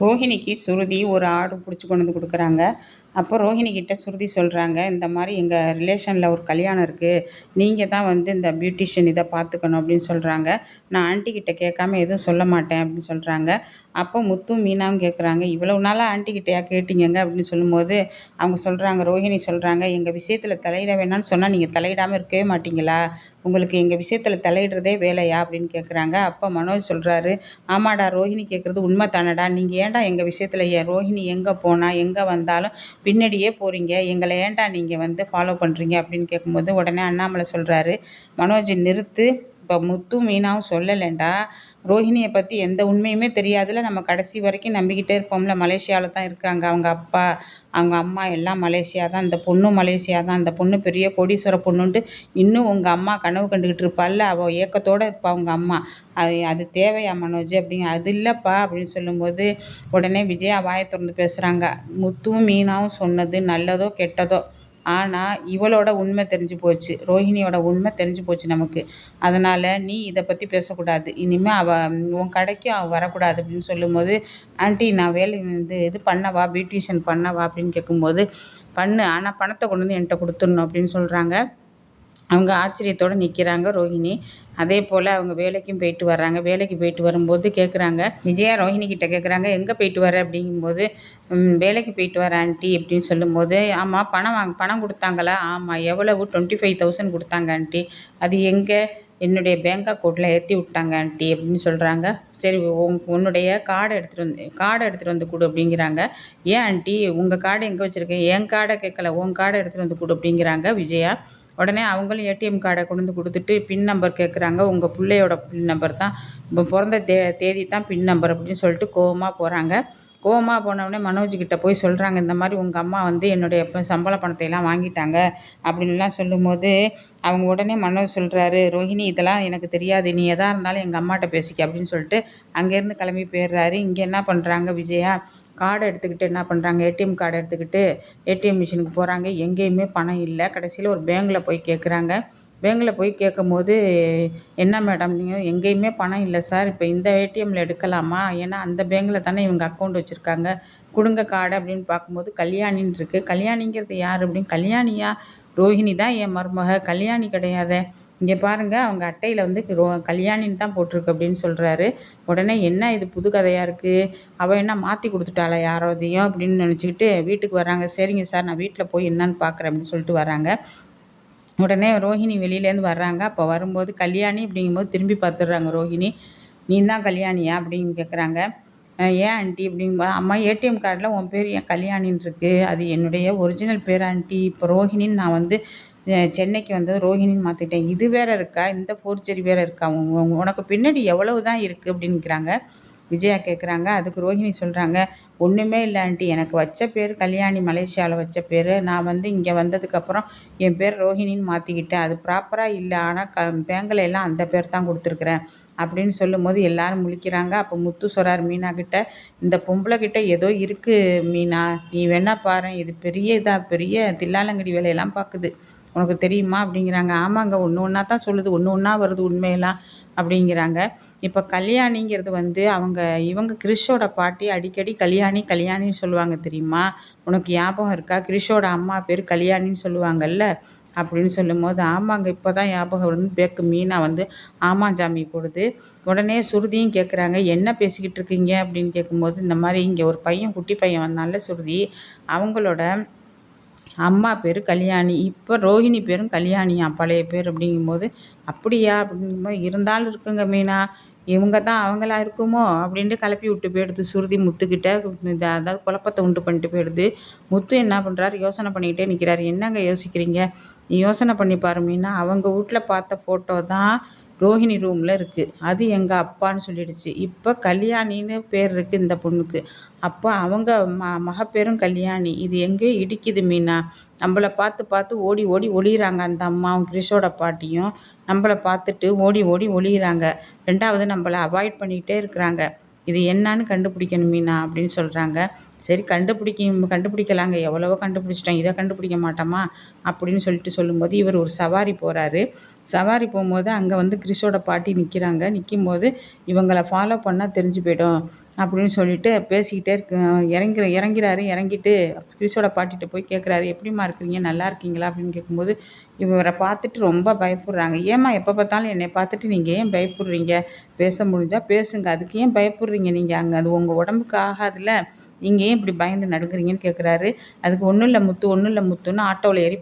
ரோஹிணிக்கு சுருதி ஒரு ஆர்டர் பிடிச்சி கொண்டு வந்து கொடுக்குறாங்க. அப்போ ரோஹிணி கிட்ட சுருதி சொல்கிறாங்க, இந்த மாதிரி எங்கள் ரிலேஷனில் ஒரு கல்யாணம் இருக்குது, நீங்கள் தான் வந்து இந்த பியூட்டிஷியன் இதை பார்த்துக்கணும் அப்படின்னு சொல்கிறாங்க. நான் ஆண்டி கிட்ட கேட்காம எதுவும் சொல்ல மாட்டேன் அப்படின்னு சொல்கிறாங்க. அப்போ முத்தும் மீனாவும் கேட்குறாங்க, இவ்வளவு நாளாக ஆண்டி கிட்டயா கேட்டீங்கங்க அப்படின்னு சொல்லும்போது அவங்க சொல்கிறாங்க, ரோஹிணி சொல்கிறாங்க, எங்கள் விஷயத்தில் தலையிட வேணாம்னு சொன்னால் நீங்கள் தலையிடாமல் இருக்கவே மாட்டீங்களா, உங்களுக்கு எங்கள் விஷயத்தில் தலையிடுறதே வேலையா அப்படின்னு கேட்குறாங்க. அப்போ மனோஜ் சொல்கிறாரு, ஆமாடா ரோஹிணி கேட்குறது உண்மை தானடா, நீங்கள் ஏன்டா எங்கள் விஷயத்தில் ரோஹிணி எங்கே போனால் எங்கே வந்தாலும் பின்னாடியே போகிறீங்க, எங்களை ஏன்டா நீங்கள் வந்து ஃபாலோ பண்ணுறீங்க அப்படின்னு கேட்கும்போது உடனே அண்ணாமலை சொல்கிறாரு, மனோஜ் நிறுத்து, இப்போ முத்து மீனாவும் சொல்லலைண்டா, ரோஹிணியை பற்றி எந்த உண்மையுமே தெரியாதுல, நம்ம கடைசி வரைக்கும் நம்பிக்கிட்டே இருப்போம்ல, மலேசியாவில் தான் இருக்காங்க, அவங்க அப்பா அவங்க அம்மா எல்லாம் மலேசியா தான், அந்த பொண்ணும் மலேசியா தான், அந்த பொண்ணு பெரிய கோடீஸ்வர பொண்ணுன்ட்டு இன்னும் உங்கள் அம்மா கனவு கண்டுக்கிட்டு இருப்பாள்ல, அவள் ஏக்கத்தோடு இருப்பா உங்கள் அம்மா, அது தேவையா மனோஜ் அப்படிங்க. அது இல்லைப்பா அப்படின்னு சொல்லும்போது உடனே விஜயா வாயை திறந்து பேசுகிறாங்க, முத்துவும் மீனாவும் சொன்னது நல்லதோ கெட்டதோ, ஆனால் இவளோட உண்மை தெரிஞ்சு போச்சு, ரோஹிணியோட உண்மை தெரிஞ்சு போச்சு நமக்கு, அதனால் நீ இதை பற்றி பேசக்கூடாது, இனிமேல் அவள் உன் கடைக்கு அவள் வரக்கூடாது அப்படின்னு சொல்லும்போது, ஆண்டி நான் வேலை இது பண்ணவா, பியூட்டிஷியன் பண்ணவா அப்படின்னு கேட்கும்போது, பண்ணு, ஆனால் பணத்தை கொண்டு வந்து என்கிட்ட கொடுத்துடணும் அப்படின்னு சொல்கிறாங்க. அவங்க ஆச்சரியத்தோடு நிற்கிறாங்க ரோஹிணி. அதே போல் அவங்க வேலைக்கும் போயிட்டு வர்றாங்க. வேலைக்கு போயிட்டு வரும்போது கேட்குறாங்க, விஜயா ரோஹிணி கிட்ட கேட்குறாங்க, எங்கே போயிட்டு வர அப்படிங்கும்போது, வேலைக்கு போயிட்டு வர ஆண்டி அப்படின்னு சொல்லும்போது, ஆமாம் பணம் கொடுத்தாங்களா, ஆமாம் எவ்வளவு, 25,000 கொடுத்தாங்க ஆண்டி, அது எங்கே, என்னுடைய பேங்க் அக்கௌண்ட்டில் ஏற்றி விட்டாங்க ஆண்டி அப்படின்னு சொல்கிறாங்க. சரி உன்னுடைய கார்டை எடுத்துகிட்டு வந்து கொடு அப்படிங்கிறாங்க. ஏன் ஆண்டி உங்கள் கார்டு எங்கே வச்சுருக்கேன், என் கார்டை கேட்கல, உன் கார்டை எடுத்துகிட்டு வந்து கொடு அப்படிங்கிறாங்க விஜயா. உடனே அவங்களும் ஏடிஎம் கார்டை கொண்டு வந்து கொடுத்துட்டு பின் நம்பர் கேட்குறாங்க. உங்கள் பிள்ளையோட பின் நம்பர் தான், இப்போ பிறந்த தேதி தான் பின் நம்பர் அப்படின்னு சொல்லிட்டு கோவமாக போகிறாங்க. கோவமாக போனவுடனே மனோஜ்கிட்ட போய் சொல்கிறாங்க, இந்த மாதிரி உங்கள் அம்மா வந்து என்னுடைய சம்பள பணத்தையெல்லாம் வாங்கிட்டாங்க அப்படின்லாம் சொல்லும்போது அவங்க உடனே மனோஜ் சொல்கிறாரு, ரோஹிணி இதெல்லாம் எனக்கு தெரியாது, நீ எதாக இருந்தாலும் எங்கள் அம்மாட்ட பேசிக்க அப்படின்னு சொல்லிட்டு அங்கேருந்து கிளம்பி போயிடுறாரு. இங்கே என்ன பண்ணுறாங்க விஜயா, கார்டை எடுத்துக்கிட்டு என்ன பண்ணுறாங்க, ஏடிஎம் கார்டை எடுத்துக்கிட்டு ஏடிஎம் மிஷினுக்கு போகிறாங்க. எங்கேயுமே பணம் இல்லை. கடைசியில் ஒரு பேங்கில் போய் கேட்குறாங்க. பேங்கில் போய் கேட்கும்போது, என்ன மேடம் நீங்கள், எங்கேயுமே பணம் இல்லை சார், இப்போ இந்த ஏடிஎம்மில் எடுக்கலாமா, ஏன்னா அந்த பேங்கில் தானே இவங்க அக்கௌண்ட் வச்சுருக்காங்க, கொடுங்க கார்டு அப்படின்னு பார்க்கும்போது கல்யாணின்னு இருக்குது. கல்யாணிங்கிறது யார் அப்படின்னு, கல்யாணியா, ரோஹிணி தான் என் மருமக, கல்யாணி கிடையாதே, இங்கே பாருங்கள் அவங்க அட்டையில் வந்து கல்யாணின்னு தான் போட்டிருக்கு அப்படின்னு சொல்கிறாரு. உடனே என்ன இது புது கதையாக இருக்குது, அவள் என்ன மாற்றி கொடுத்துட்டாளா யாரோதையும் அப்படின்னு நினச்சிக்கிட்டு வீட்டுக்கு வராங்க. சரிங்க சார் நான் வீட்டில் போய் என்னன்னு பார்க்குறேன் அப்படின்னு சொல்லிட்டு வராங்க. உடனே ரோஹிணி வெளியிலேருந்து வர்றாங்க. அப்போ வரும்போது கல்யாணி அப்படிங்கும்போது திரும்பி பார்த்துடுறாங்க ரோஹிணி. நீ தான் கல்யாணியா அப்படின்னு கேட்குறாங்க. ஏன் ஆண்டி அப்படிங்கும்போது, அம்மா ஏடிஎம் கார்டில் உன் பேர் ஏன் கல்யாணின்னு இருக்குது, அது என்னுடைய ஒரிஜினல் பேர் ஆண்டி, இப்போ ரோஹிணின்னு நான் வந்து சென்னைக்கு வந்தது ரோஹிணின்னு மாற்றிட்டேன், இது வேறு இருக்கா, இந்த ஃபோர்ஜரி வேறு இருக்கா, உனக்கு பின்னாடி எவ்வளவு தான் இருக்குது அப்படின்னுக்கிறாங்க. விஜயா கேட்குறாங்க. அதுக்கு ரோஹிணி சொல்கிறாங்க, ஒன்றுமே இல்லை ஆண்டி, எனக்கு வச்ச பேர் கல்யாணி, மலேசியாவில் வச்ச பேர், நான் வந்து இங்கே வந்ததுக்கப்புறம் என் பேர் ரோஹிணின்னு மாற்றிக்கிட்டேன், அது ப்ராப்பராக இல்லை, ஆனால் பேங்கில் எல்லாம் அந்த பேர் தான் கொடுத்துருக்குறேன் அப்படின்னு சொல்லும்போது எல்லாரும் முழிக்கிறாங்க. அப்போ முத்து சொல்கிறார் மீனா கிட்ட, இந்த பொம்பளை கிட்ட ஏதோ இருக்குது மீனா, நீ வேணா பாரு, இது பெரிய தில்லாலங்கடி வேலையெல்லாம் பார்க்குது, உனக்கு தெரியுமா அப்படிங்கிறாங்க. ஆமாங்க, ஒன்று ஒன்றா தான் சொல்லுது, ஒன்று ஒன்றா வருது உண்மையெல்லாம் அப்படிங்கிறாங்க. இப்போ கல்யாணிங்கிறது வந்து இவங்க கிறிஷோட பாட்டி அடிக்கடி கல்யாணின்னு சொல்லுவாங்க தெரியுமா, உனக்கு ஞாபகம் இருக்கா, கிறிஷோட அம்மா பேர் கல்யாணின்னு சொல்லுவாங்கல்ல அப்படின்னு சொல்லும்போது, ஆமாங்க இப்போ தான் ஞாபகம் வருதுன்னு பேக்கு மீனா வந்து ஆமாம் ஜாமி போடுது. உடனே சுருதியும் கேட்குறாங்க, என்ன பேசிக்கிட்டு இருக்கீங்க அப்படின்னு கேட்கும்போது, இந்த மாதிரி இங்கே ஒரு பையன் குட்டி பையன் வந்தான்ல சுருதி, அவங்களோட அம்மா பேர் கல்யாணி, இப்போ ரோஹிணி பேரும் கல்யாணியா பழைய பேர் அப்படிங்கும்போது, அப்படியா அப்படிங்கும்போது, இருந்தாலும் இருக்குங்க மீனா, இவங்க தான் அவங்களா இருக்குமோ அப்படின்ட்டு கிளப்பி விட்டு போயிடுது சுருதி முத்துக்கிட்ட. அதாவது குழப்பத்தை உண்டு பண்ணிட்டு போயிடுது. முத்து என்ன பண்ணுறாரு, யோசனை பண்ணிக்கிட்டே நிற்கிறாரு. என்னங்க யோசிக்கிறீங்க, யோசனை பண்ணி பாரு மீனா, அவங்க வீட்டில் பார்த்த ஃபோட்டோ தான் ரோஹிணி ரூமில் இருக்குது, அது எங்கள் அப்பான்னு சொல்லிடுச்சு, இப்போ கல்யாணின்னு பேர் இருக்குது இந்த பொண்ணுக்கு, அப்போ அவங்க மகப்பேரும் கல்யாணி, இது எங்கேயோ இடிக்குது மீனா, நம்மளை பார்த்து பார்த்து ஓடி ஓடி ஒளியிறாங்க அந்த அம்மாவும் கிறிஷோட பாட்டியும், நம்மளை பார்த்துட்டு ஓடி ஓடி ஒளியிறாங்க, ரெண்டாவது நம்மளை அவாய்ட் பண்ணிக்கிட்டே இருக்கிறாங்க, இது என்னான்னு கண்டுபிடிக்கணும் மீனா அப்படின்னு சொல்கிறாங்க. சரி கண்டுபிடிக்கலாங்க, எவ்வளவோ கண்டுபிடிச்சிட்டோம், இதை கண்டுபிடிக்க மாட்டோமா அப்படின்னு சொல்லிட்டு சொல்லும்போது இவர் ஒரு சவாரி போகிறாரு. சவாரி போகும்போது அங்கே வந்து கிறிஷோட பாட்டி நிற்கிறாங்க. நிற்கும்போது இவங்களை ஃபாலோ பண்ணால் தெரிஞ்சு போயிடும், அப்படின்னு சொல்லிட்டு பேசிக்கிட்டே இறங்கிறாரு. இறங்கிட்டு கிறிஸோட பாட்டிகிட்ட போய் கேட்குறாரு, எப்படிம்மா இருக்கிறீங்க, நல்லா இருக்கீங்களா அப்படின்னு கேட்கும்போது இவரை பார்த்துட்டு ரொம்ப பயப்படுறாங்க. ஏம்மா எப்போ பார்த்தாலும் என்னை பார்த்துட்டு நீங்கள் ஏன் பயப்படுறீங்க, பேச முடிஞ்சால் பேசுங்க, அதுக்கு ஏன் பயப்படுறீங்க நீங்கள், அங்கே அது உங்கள் உடம்புக்கு ஆகாதுல்ல, நீங்கள் ஏன் இப்படி பயந்து நடுங்குறீங்கன்னு கேட்குறாரு. அதுக்கு ஒன்றும் இல்லை முத்து, ஒன்றும் இல்லை முத்துன்னு ஆட்டோவில் ஏறி